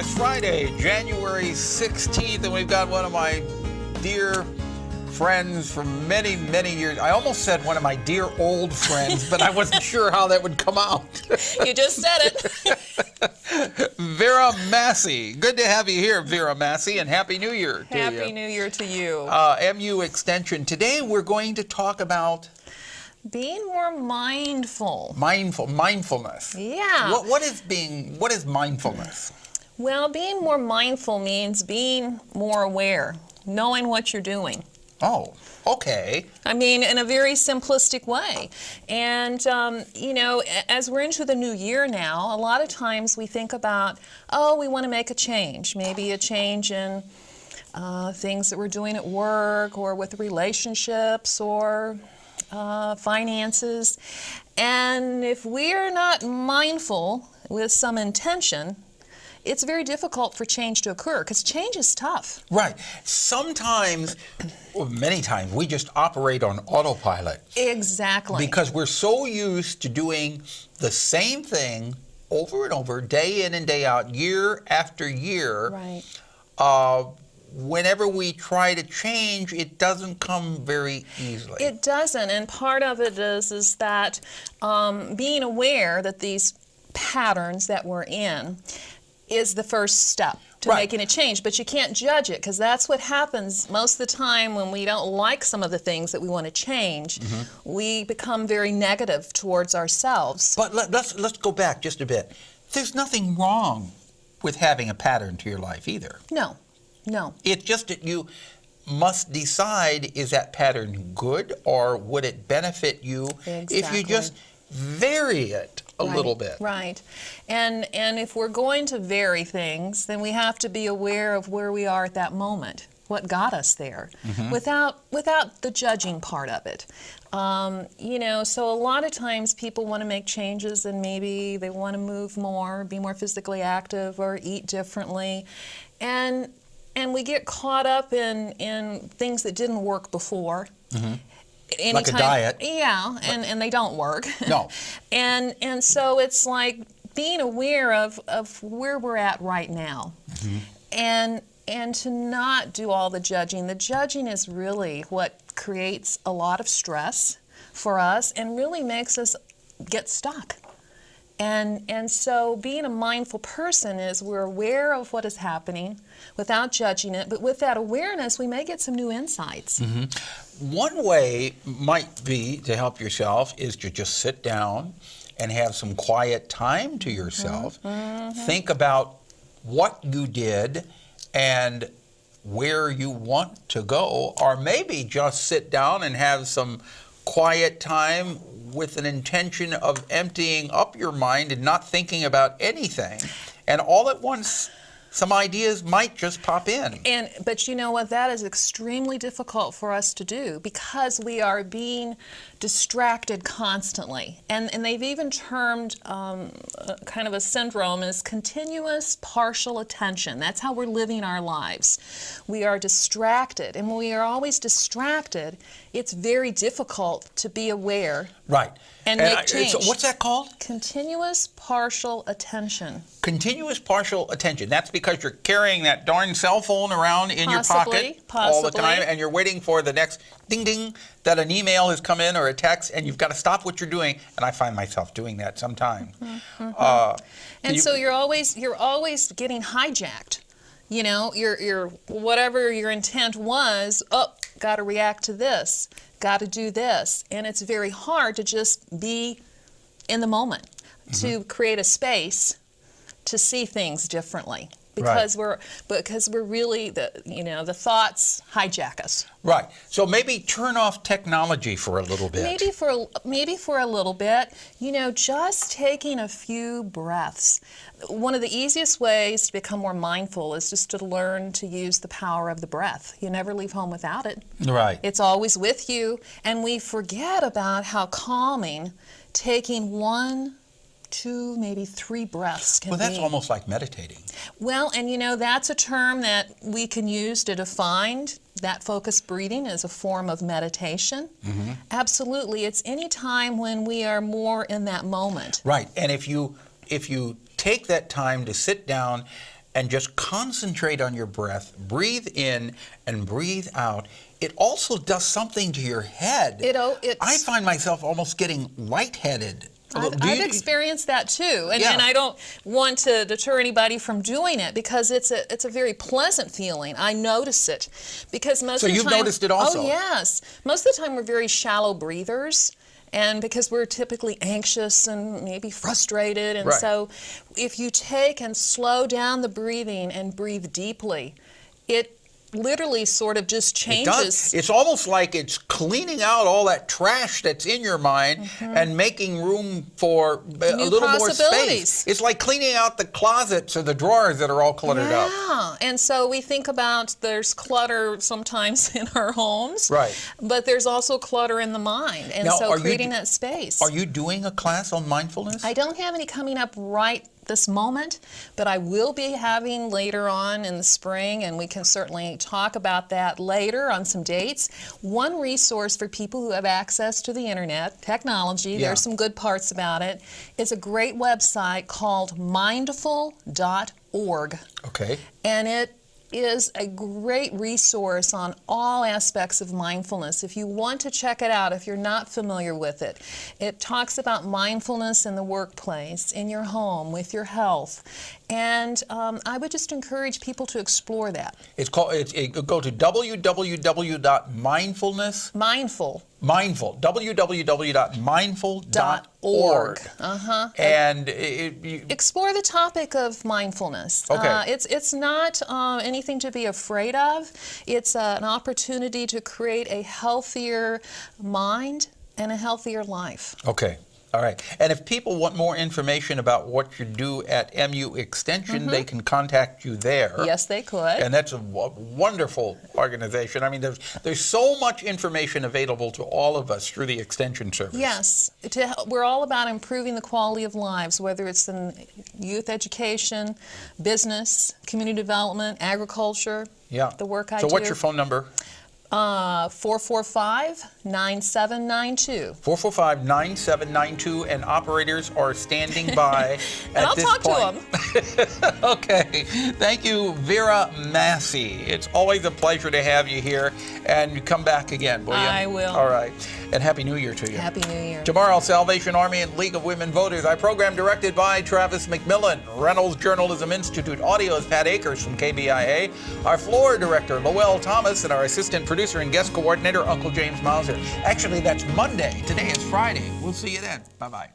Mindfulness Friday, January 16th, and we've got one of my dear friends from many, many years. I almost said one of my dear old friends, but I wasn't sure how that would come out. You just said it. Vera Massey. Good to have you here, Vera Massey, and Happy New Year to you. Happy New Year to you. MU Extension. Today we're going to talk about being more mindful. Mindfulness. Yeah. What is mindfulness? Well, being more mindful means being more aware, knowing what you're doing. Oh, okay. I mean, in a very simplistic way. And, as we're into the new year now, a lot of times we think about, we want to make a change. Maybe a change in things that we're doing at work or with relationships or finances. And if we're not mindful with some intention, it's very difficult for change to occur because change is tough. Right. Sometimes, or many times, we just operate on autopilot. Exactly. Because we're so used to doing the same thing over and over, day in and day out, year after year. Right. Whenever we try to change, it doesn't come very easily. It doesn't, and part of it is that being aware that these patterns that we're in is the first step to making a change, but you can't judge it because that's what happens most of the time when we don't like some of the things that we want to change. Mm-hmm. We become very negative towards ourselves. But let's go back just a bit. There's nothing wrong with having a pattern to your life either. No. It's just that you must decide, is that pattern good or would it benefit you if you just vary it a little bit? Right. And if we're going to vary things, then we have to be aware of where we are at that moment, what got us there, without the judging part of it. So a lot of times people want to make changes and maybe they want to move more, be more physically active or eat differently. And we get caught up in things that didn't work before. Mm-hmm. Like a diet. Yeah, and they don't work. No. and so it's like being aware of where we're at right now. Mm-hmm. And to not do all the judging. The judging is really what creates a lot of stress for us and really makes us get stuck. And so being a mindful person is we're aware of what is happening without judging it, but with that awareness, we may get some new insights. Mm-hmm. One way might be to help yourself is to just sit down and have some quiet time to yourself. Mm-hmm. Think about what you did and where you want to go, or maybe just sit down and have some quiet time with an intention of emptying up your mind and not thinking about anything. And all at once, some ideas might just pop in. But you know what? That is extremely difficult for us to do because we are being distracted constantly. And they've even termed kind of a syndrome as continuous partial attention. That's how we're living our lives. We are distracted. And when we are always distracted, it's very difficult to be aware. Right. And make change. So what's that called? Continuous partial attention. Continuous partial attention. That's because you're carrying that darn cell phone around in your pocket all the time, and you're waiting for the next ding ding that an email has come in or a text, and you've got to stop what you're doing. And I find myself doing that sometimes. Mm-hmm. So you're always getting hijacked. You know, your whatever your intent was. Got to react to this. Got to do this. And it's very hard to just be in the moment, to create a space to see things differently. Because we're really the thoughts hijack us. Right. So maybe turn off technology for a little bit. Maybe for a little bit. Just taking a few breaths. One of the easiest ways to become more mindful is just to learn to use the power of the breath. You never leave home without it. Right. It's always with you, and we forget about how calming taking 1, 2, maybe 3 breaths can be. Well, that's almost like meditating. Well, and that's a term that we can use to define that focused breathing as a form of meditation. Mm-hmm. Absolutely. It's any time when we are more in that moment. Right. And if you take that time to sit down and just concentrate on your breath, breathe in and breathe out, it also does something to your head. I find myself almost getting lightheaded. I've experienced that too, and Yeah. I don't want to deter anybody from doing it because it's a very pleasant feeling. I notice it because most So of the you've time, noticed it also? Oh yes, most of the time we're very shallow breathers. And because we're typically anxious and maybe frustrated, and Right. so if you take and slow down the breathing and breathe deeply, it literally sort of just It changes. does. It's almost like it's cleaning out all that trash that's in your mind and making room for a New little more possibilities. space. It's like cleaning out the closets or the drawers that are all cluttered up. Yeah, and so we think about there's clutter sometimes in our homes, Right. but there's also clutter in the mind, and Now, so are you creating that space. Are you doing a class on mindfulness? I don't have any coming up right this moment, but I will be having later on in the spring, and we can certainly talk about that later on some dates. One resource for people who have access to the internet, technology, Yeah. there's some good parts about it, is a great website called mindful.org. Okay. And it is a great resource on all aspects of mindfulness. If you want to check it out, if you're not familiar with it, it talks about mindfulness in the workplace, in your home, with your health. And I would just encourage people to explore that. It's called. Go to www.mindfulness. Mindful. www.mindful.org. And Explore the topic of mindfulness. Okay. It's not anything to be afraid of. It's an opportunity to create a healthier mind and a healthier life. okay. All right. And if people want more information about what you do at MU Extension, they can contact you there. Yes, they could. And that's a wonderful organization. I mean, there's so much information available to all of us through the Extension Service. Yes, we're all about improving the quality of lives, whether it's in youth education, business, community development, agriculture, Yeah. the work I do. So what's your phone number? 445-9792. 445-9792, and operators are standing by at I'll this talk point. to them. Okay. Thank you, Vera Massey. It's always a pleasure to have you here, and you come back again, will you? I will. All right. And Happy New Year to you. Happy New Year. Tomorrow, Salvation Army and League of Women Voters. Our program directed by Travis McMillan. Reynolds Journalism Institute. Audio is Pat Akers from KBIA. Our floor director, Lowell Thomas, and our assistant producer and guest coordinator, Uncle James Mauser. Actually, that's Monday. Today is Friday. We'll see you then. Bye-bye.